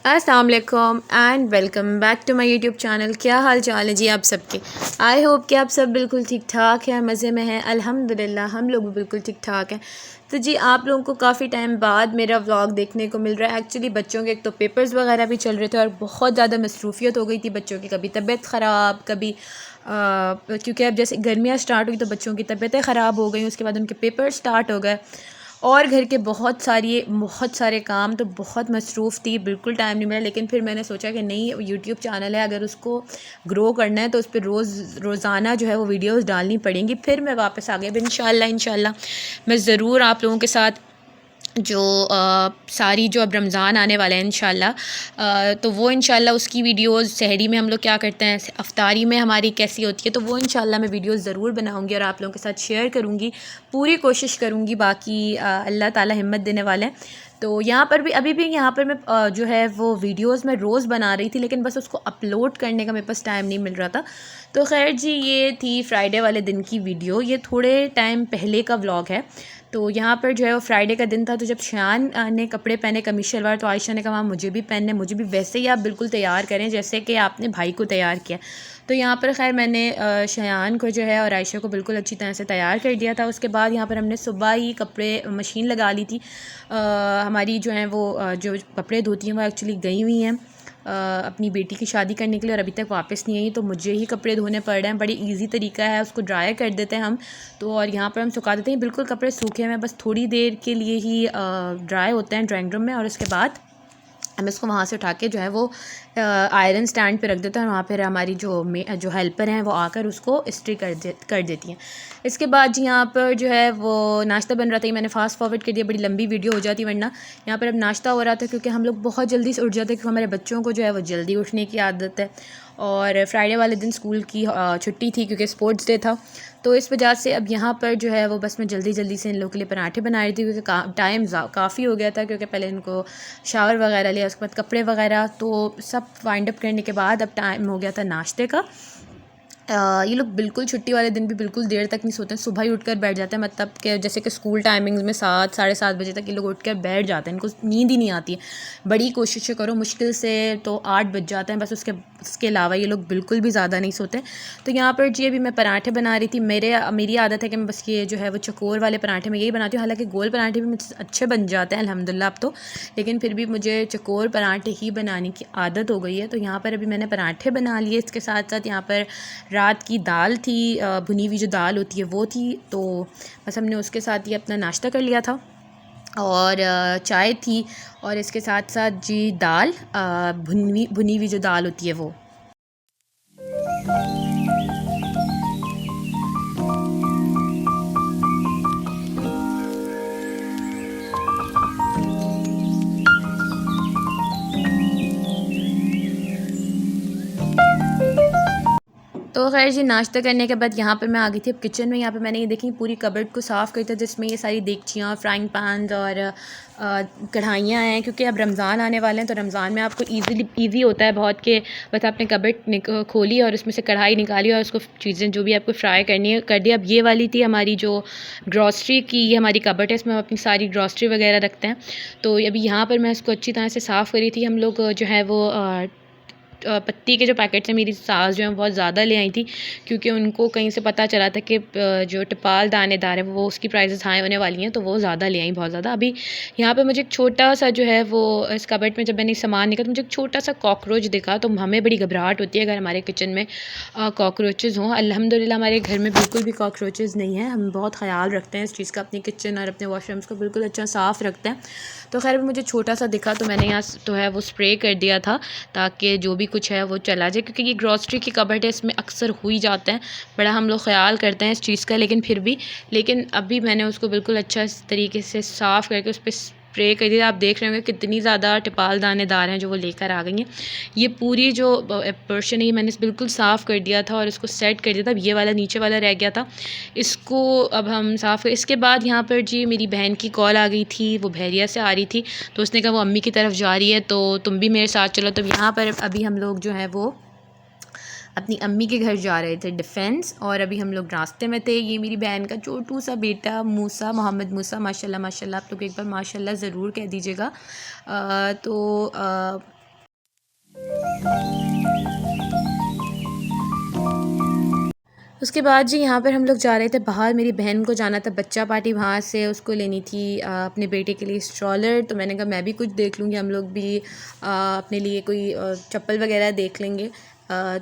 अस्सलाम वालेकुम and welcome back to my YouTube channel. क्या हाल चाल है जी आप सबके। आई होप कि आप सब बिल्कुल ठीक ठाक हैं, मज़े में हैं। अल्हम्दुलिल्लाह हम लोग भी बिल्कुल ठीक ठाक हैं। तो जी आप लोगों को काफ़ी टाइम बाद मेरा व्लॉग देखने को मिल रहा है। एक्चुअली बच्चों के एक तो पेपर्स वगैरह भी चल रहे थे और बहुत ज़्यादा मसरूफियत हो गई थी बच्चों की, कभी तबीयत ख़राब कभी क्योंकि अब जैसे गर्मियाँ स्टार्ट हुई तो बच्चों की तबीयतें ख़राब हो गई, उसके बाद उनके पेपर स्टार्ट हो गए और घर के बहुत सारे काम, तो बहुत मसरूफ़ थी, बिल्कुल टाइम नहीं मिला। लेकिन फिर मैंने सोचा कि नहीं, यूट्यूब चैनल है, अगर उसको ग्रो करना है तो उस पर रोज़ाना जो है वो वीडियोस डालनी पड़ेंगी। फिर मैं वापस आ गई। अब इंशाल्लाह मैं ज़रूर आप लोगों के साथ जो सारी जो अब रमज़ान आने वाला है इंशाल्लाह, तो वो इंशाल्लाह उसकी वीडियोस, सहरी में हम लोग क्या करते हैं, अफ्तारी में हमारी कैसी होती है, तो वो इंशाल्लाह मैं वीडियोस ज़रूर बनाऊंगी और आप लोगों के साथ शेयर करूंगी। पूरी कोशिश करूंगी, बाकी अल्लाह ताला हिम्मत देने वाले हैं। तो यहाँ पर भी अभी भी यहाँ पर मैं जो है वो वीडियोस मैं रोज़ बना रही थी, लेकिन बस उसको अपलोड करने का मेरे पास टाइम नहीं मिल रहा था। तो खैर जी, ये थी फ्राइडे वाले दिन की वीडियो। ये थोड़े टाइम पहले का व्लॉग है। तो यहाँ पर जो है वो फ्राइडे का दिन था, तो जब शान ने कपड़े पहने कमीज शलवार, तो आयशा ने कहा मुझे भी पहनने, मुझे भी वैसे ही आप बिल्कुल तैयार करें जैसे कि आपने भाई को तैयार किया। तो यहाँ पर खैर मैंने शयान को जो है और आयशा को बिल्कुल अच्छी तरह से तैयार कर दिया था। उसके बाद यहाँ पर हमने सुबह ही कपड़े मशीन लगा ली थी। हमारी जो है वो जो कपड़े धोती हैं वो एक्चुअली गई हुई हैं अपनी बेटी की शादी करने के लिए और अभी तक वापस नहीं आई, तो मुझे ही कपड़े धोने पड़ रहे हैं। बड़ी इजी तरीका है, उसको ड्राई कर देते हैं हम तो, और यहाँ पर हम सुखा देते हैं। बिल्कुल कपड़े सूखे हुए हैं, बस थोड़ी देर के लिए ही ड्राई होते हैं ड्राइंग रूम में, और उसके बाद हम इसको वहाँ से उठा के जो है वो आयरन स्टैंड पे रख देते हैं और वहाँ पर हमारी जो हेल्पर हैं वो आकर उसको इस्त्री कर देती हैं। इसके बाद जी यहाँ पर जो है वो नाश्ता बन रहा था, मैंने फास्ट फॉरवर्ड कर दिया, बड़ी लंबी वीडियो हो जाती वरना। यहाँ पर अब नाश्ता हो रहा था क्योंकि हम लोग बहुत जल्दी से उठ जाते हैं, क्योंकि हमारे बच्चों को जो है वो जल्दी उठने की आदत है। और फ्राइडे वाले दिन स्कूल की छुट्टी थी क्योंकि स्पोर्ट्स डे था, तो इस वजह से अब यहाँ पर जो है वो बस मैं जल्दी जल्दी से इन लोगों के लिए पराठे बना रही थी, क्योंकि टाइम काफ़ी हो गया था, क्योंकि पहले इनको शावर वगैरह लिया, उसके बाद कपड़े वगैरह, तो सब वाइंड अप करने के बाद अब टाइम हो गया था नाश्ते का। ये लोग बिल्कुल छुट्टी वाले दिन भी बिल्कुल देर तक नहीं सोते हैं, सुबह ही उठकर बैठ जाते हैं। मतलब कि जैसे कि स्कूल टाइमिंग्स में 7 साढ़े 7 बजे तक ये लोग उठकर बैठ जाते हैं, इनको नींद ही नहीं आती है। बड़ी कोशिश करो, मुश्किल से तो 8 बज जाते हैं बस, उसके अलावा ये लोग बिल्कुल भी ज़्यादा नहीं सोते। तो यहाँ पर जी अभी मैं पराठे बना रही थी। मेरी आदत है कि मैं बस ये जो है वो चकोर वाले पराठे में यही बनाती हूँ, हालाँकि गोल पराठे भी मुझसे अच्छे बन जाते हैं अल्हम्दुलिल्लाह अब तो, लेकिन फिर भी मुझे चकोर पराठे ही बनाने की आदत हो गई है। तो यहाँ पर अभी मैंने पराठे बना लिए, इसके साथ साथ यहाँ पर रात की दाल थी, भुनी हुई जो दाल होती है वो थी, तो बस हमने उसके साथ ही अपना नाश्ता कर लिया था। और चाय थी, और इसके साथ साथ जी दाल, भुनी हुई जो दाल होती है वो। तो खैर जी, नाश्ता करने के बाद यहाँ पर मैं आ गई थी अब किचन में। यहाँ पे मैंने ये देखी पूरी कबर्ड को साफ़ करी था, जिसमें ये सारी देगचियाँ, फ्राइंग पैन और कढ़ाइयाँ हैं, क्योंकि अब रमज़ान आने वाले हैं। तो रमज़ान में आपको ईज़ी होता है बहुत, कि बस आपने कबर्ड खोली और उसमें से कढ़ाई निकाली और उसको चीज़ें जो भी आपको फ्राई करनी है कर दिया। अब ये वाली थी हमारी जो ग्रॉसरी की, ये हमारी कबर्ड है, इसमें हम अपनी सारी ग्रॉसरी वगैरह रखते हैं। तो अभी यहाँ पर मैं इसको अच्छी तरह से साफ़ करी थी। हम लोग जो है वो पत्ती के जो पैकेट्स हैं, मेरी सास जो है बहुत ज़्यादा ले आई थी, क्योंकि उनको कहीं से पता चला था कि जो टिपाल दानेदार है वो उसकी प्राइसेस हाई होने वाली हैं, तो वो ज़्यादा ले आई बहुत ज़्यादा। अभी यहाँ पे मुझे एक छोटा सा जो है वो इस कबर्ड में जब मैंने सामान निकाला तो मुझे एक छोटा सा कॉकरोच दिखा, तो हमें बड़ी घबराहट होती है अगर हमारे किचन में कॉकरोचेज़ हों। अल्हम्दुलिल्लाह हमारे घर में बिल्कुल भी कॉकरोचेज़ नहीं है, हम बहुत ख़्याल रखते हैं इस चीज़ का, अपनी किचन और अपने वॉशरूम्स को बिल्कुल अच्छा साफ़ रखते हैं। तो खैर मुझे छोटा सा दिखा, तो मैंने यहाँ तो है वो स्प्रे कर दिया था, ताकि जो भी कुछ है वो चला जाए, क्योंकि ये ग्रॉसरी की कबर्ड है, इसमें अक्सर हो ही जाता है, बड़ा हम लोग ख्याल करते हैं इस चीज़ का, लेकिन अभी मैंने उसको बिल्कुल अच्छा इस तरीके से साफ़ करके उस पर स्प्रे कर दिया। आप देख रहे होंगे कितनी ज़्यादा टिपाल दानेदार हैं जो वो लेकर आ गई हैं। ये पूरी जो पोर्शन है ये मैंने बिल्कुल साफ़ कर दिया था और इसको सेट कर दिया था। अब ये वाला नीचे वाला रह गया था, इसको अब हम साफ़। इसके बाद यहाँ पर जी मेरी बहन की कॉल आ गई थी, वो बहरिया से आ रही थी, तो उसने कहा वो अम्मी की तरफ जा रही है तो तुम भी मेरे साथ चलो। तो यहाँ पर अभी हम लोग जो है वो अपनी अम्मी के घर जा रहे थे डिफेंस, और अभी हम लोग रास्ते में थे। ये मेरी बहन का छोटू सा बेटा मूसा, मोहम्मद मूसा, माशाल्लाह माशाल्लाह, आप लोग एक बार माशाल्लाह ज़रूर कह दीजिएगा। तो उसके बाद जी यहाँ पर हम लोग जा रहे थे बाहर। मेरी बहन को जाना था बच्चा पार्टी, वहाँ से उसको लेनी थी अपने बेटे के लिए स्ट्रॉलर। तो मैंने कहा मैं भी कुछ देख लूँगी, हम लोग भी अपने लिए कोई चप्पल वगैरह देख लेंगे।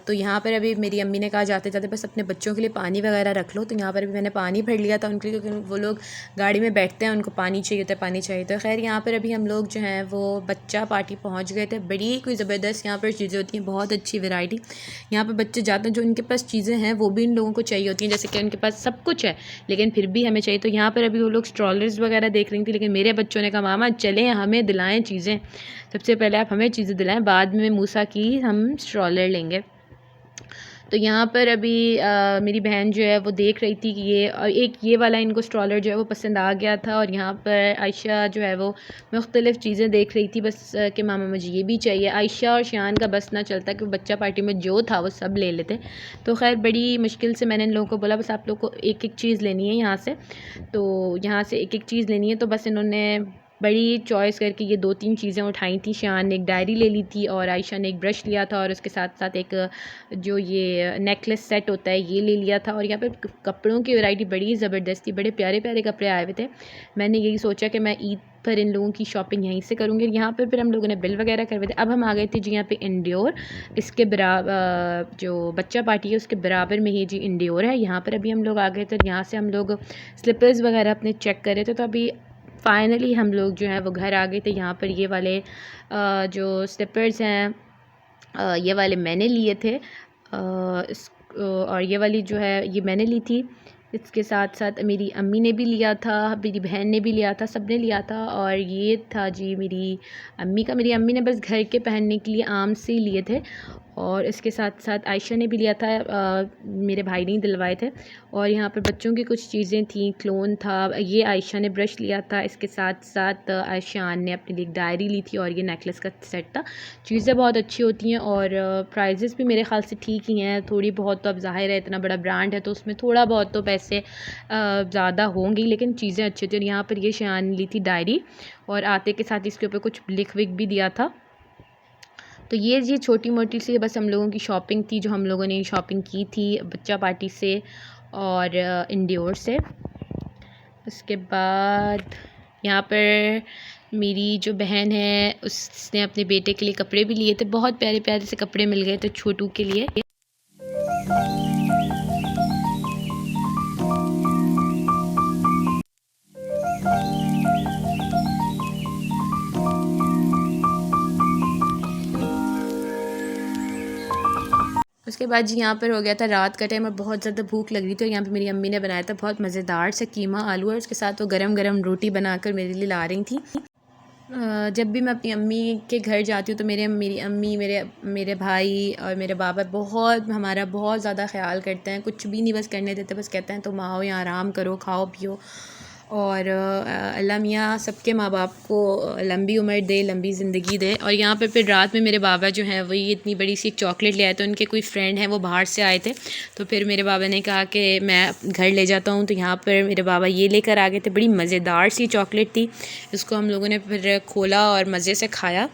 तो यहाँ पर अभी मेरी अम्मी ने कहा जाते जाते बस अपने बच्चों के लिए पानी वगैरह रख लो। तो यहाँ पर भी मैंने पानी भर लिया था उनके लिए, क्योंकि वो लोग गाड़ी में बैठते हैं, उनको पानी चाहिए होता है, पानी चाहिए। तो खैर यहाँ पर अभी हम लोग जो हैं वो बच्चा पार्टी पहुँच गए थे। बड़ी कोई ज़बरदस्त यहाँ पर चीज़ें होती हैं, बहुत अच्छी वैरायटी। यहाँ पर बच्चे जाते हैं, जो उनके पास चीज़ें हैं वो भी इन लोगों को चाहिए होती हैं, जैसे कि उनके पास सब कुछ है लेकिन फिर भी हमें चाहिए। तो यहाँ पर अभी वो लोग स्ट्रॉलर्स वगैरह देख रही थी, लेकिन मेरे बच्चों ने कहा मामा चलें हमें दिलाएँ चीज़ें, सबसे पहले आप हमें चीज़ें दिलाएँ, बाद में मूसा की हम स्ट्रॉलर लेंगे। तो यहाँ पर अभी मेरी बहन जो है वो देख रही थी कि ये वाला इनको स्ट्रॉलर जो है वो पसंद आ गया था। और यहाँ पर आयशा जो है वो मुख्तलिफ़ चीज़ें देख रही थी बस कि मामा मुझे ये भी चाहिए। आयशा और शान का बस ना चलता कि बच्चा पार्टी में जो था वो सब ले लेते। तो खैर बड़ी मुश्किल से मैंने इन लोगों को बोला बस आप लोग को एक एक चीज़ लेनी है यहाँ से, तो यहाँ से एक एक चीज़ लेनी है। तो बस इन्होंने बड़ी चॉइस करके ये 2-3 चीज़ें उठाई थी। शान ने एक डायरी ले ली थी और आयशा ने एक ब्रश लिया था, और उसके साथ साथ एक जो ये नेकलेस सेट होता है ये ले लिया था। और यहाँ पे कपड़ों की वैरायटी बड़ी ज़बरदस्त थी, बड़े प्यारे प्यारे कपड़े आए हुए थे। मैंने यही सोचा कि मैं ईद पर इन लोगों की शॉपिंग यहीं से करूँगी। यहाँ पर फिर हम लोगों ने बिल वगैरह करवाए थे। अब हम आ गए थे जी यहाँ पे इंडियोर, इसके बराबर जो बच्चा पार्टी है उसके बराबर में ही जी इंडियोर है। यहाँ पर अभी हम लोग आ गए थे, यहाँ से हम लोग स्लीपर्स वगैरह अपने चेक कर रहे थे। तो अभी फाइनली हम लोग जो हैं वो घर आ गए थे। यहाँ पर ये वाले जो स्लीपर्स हैं ये वाले मैंने लिए थे, और ये वाली जो है ये मैंने ली थी। इसके साथ साथ मेरी अम्मी ने भी लिया था, मेरी बहन ने भी लिया था, सब ने लिया था। और ये था जी मेरी अम्मी का, मेरी अम्मी ने बस घर के पहनने के लिए आम से ही लिए थे। और इसके साथ साथ आयशा ने भी लिया था, मेरे भाई ने दिलवाए थे। और यहाँ पर बच्चों की कुछ चीज़ें थी, क्लोन था, ये आयशा ने ब्रश लिया था। इसके साथ साथ आयशान ने अपने लिए एक डायरी ली थी, और ये नेकलेस का सेट था। चीज़ें बहुत अच्छी होती हैं और प्राइजेस भी मेरे ख़्याल से ठीक ही हैं, थोड़ी बहुत। तो अब ज़ाहिर है इतना बड़ा ब्रांड है तो उसमें थोड़ा बहुत तो पैसे ज़्यादा होंगी, लेकिन चीज़ें अच्छी थी। और यहाँ पर ये शान ने ली थी डायरी, और आते के साथ इसके ऊपर कुछ लिख विख भी दिया था। तो ये छोटी मोटी सी बस हम लोगों की शॉपिंग थी, जो हम लोगों ने शॉपिंग की थी बच्चा पार्टी से और इंडियोर से। उसके बाद यहाँ पर मेरी जो बहन है उसने अपने बेटे के लिए कपड़े भी लिए थे, बहुत प्यारे प्यारे से कपड़े मिल गए थे छोटू के लिए। उसके बाद जी यहाँ पर हो गया था रात का टाइम और बहुत ज़्यादा भूख लग रही थी। और यहाँ पे मेरी अम्मी ने बनाया था बहुत मज़ेदार सा कीमा आलू, और उसके साथ वो गरम गरम रोटी बनाकर मेरे लिए ला रही थी। जब भी मैं अपनी अम्मी के घर जाती हूँ तो मेरी अम्मी मेरे भाई और मेरे बाबा हमारा बहुत ज़्यादा ख्याल करते हैं, कुछ भी नहीं बस करने देते, बस कहते हैं तुम आओ यहाँ आराम करो, खाओ पियो। और अल्लाह मियाँ सबके माँ बाप को लंबी उम्र दे, लंबी ज़िंदगी दे। और यहाँ पर फिर रात में मेरे बाबा जो हैं वो ये इतनी बड़ी सी एक चॉकलेट ले आए थे, उनके कोई फ्रेंड हैं वो बाहर से आए थे। तो फिर मेरे बाबा ने कहा कि मैं घर ले जाता हूँ, तो यहाँ पर मेरे बाबा ये लेकर आ गए थे। बड़ी मज़ेदार सी चॉकलेट थी, इसको हम लोगों ने फिर खोला और मज़े से खाया।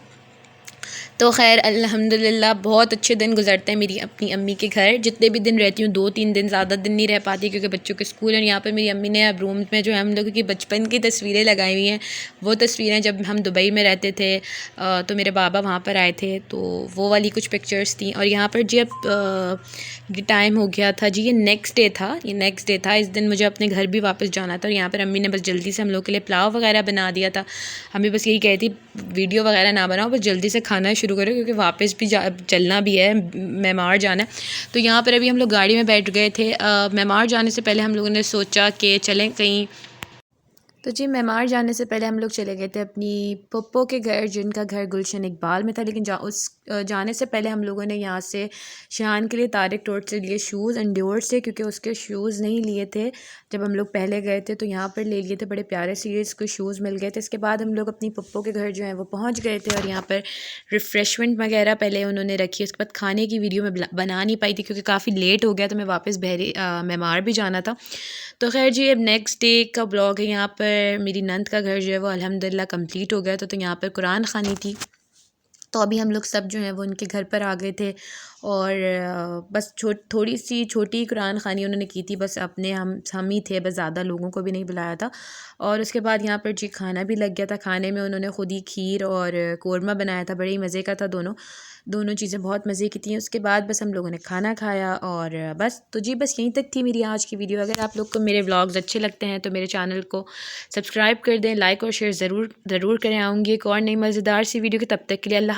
तो खैर अल्हम्दुलिल्लाह बहुत अच्छे दिन गुजरते हैं मेरी अपनी अम्मी के घर। जितने भी दिन रहती हूँ 2-3 दिन, ज़्यादा दिन नहीं रह पाती क्योंकि बच्चों के स्कूल हैं। यहाँ पर मेरी अम्मी ने अब रूम में जो है हम लोगों की बचपन की तस्वीरें लगाई हुई हैं, वो तस्वीरें जब हम दुबई में रहते थे तो मेरे बाबा वहाँ पर आए थे, तो वो वाली कुछ पिक्चर्स थी। और यहाँ पर जी अब ये टाइम हो गया था जी, ये नेक्स्ट डे था। इस दिन मुझे अपने घर भी वापस जाना था। और यहाँ पर अम्मी ने बस जल्दी से हम लोग के लिए पुलाव वगैरह बना दिया था। हमें बस यही कहती वीडियो वगैरह ना बनाओ, बस जल्दी से खाना शुरू करो क्योंकि वापस भी चलना भी है, मेमार जाना है। तो यहाँ पर अभी हम लोग गाड़ी में बैठ गए थे। मेमार जाने से पहले हम लोगों ने सोचा कि चलें कहीं। तो जी मेमार जाने से पहले हम लोग चले गए थे अपनी पप्पो के घर, जिनका घर गुलशन इकबाल में था। लेकिन जाने से पहले हम लोगों ने यहाँ से शान के लिए तारिक रोड से लिए शूज़ इंडोर से, क्योंकि उसके शूज़ नहीं लिए थे जब हम लोग पहले गए थे, तो यहाँ पर ले लिए थे। बड़े प्यारे सीरीज़ के शूज़ मिल गए थे। इसके बाद हम लोग अपनी पप्पो के घर जो है वो पहुँच गए थे, और यहाँ पर रिफ़्रेशमेंट वगैरह पहले उन्होंने रखी। उसके बाद खाने की वीडियो में बना नहीं पाई थी क्योंकि काफ़ी लेट हो गया, तो मैं वापस मेमार भी जाना था। तो खैर जी अब नेक्स्ट डे का ब्लॉग है। यहाँ पर मेरी नंद का घर जो है वो अल्हम्दुलिल्लाह कंप्लीट हो गया था, तो यहाँ पर कुरान खानी थी। तो अभी हम लोग सब जो हैं वो उनके घर पर आ गए थे और बस थोड़ी सी छोटी कुरान ख़ानी उन्होंने की थी, बस अपने हम ही थे, बस ज़्यादा लोगों को भी नहीं बुलाया था। और उसके बाद यहाँ पर जी खाना भी लग गया था। खाने में उन्होंने ख़ुद ही खीर और कोरमा बनाया था, बड़े ही मज़े का था। दोनों चीज़ें बहुत मज़े की थी। उसके बाद बस हम लोगों ने खाना खाया और बस तो जी बस यहीं तक थी मेरी आज की वीडियो। अगर आप लोग को मेरे व्लॉग्स अच्छे लगते हैं तो मेरे चैनल को सब्सक्राइब कर दें, लाइक और शेयर ज़रूर करें। आऊँगी एक और नई मज़ेदार सी वीडियो के, तब तक के लिए अल्लाह।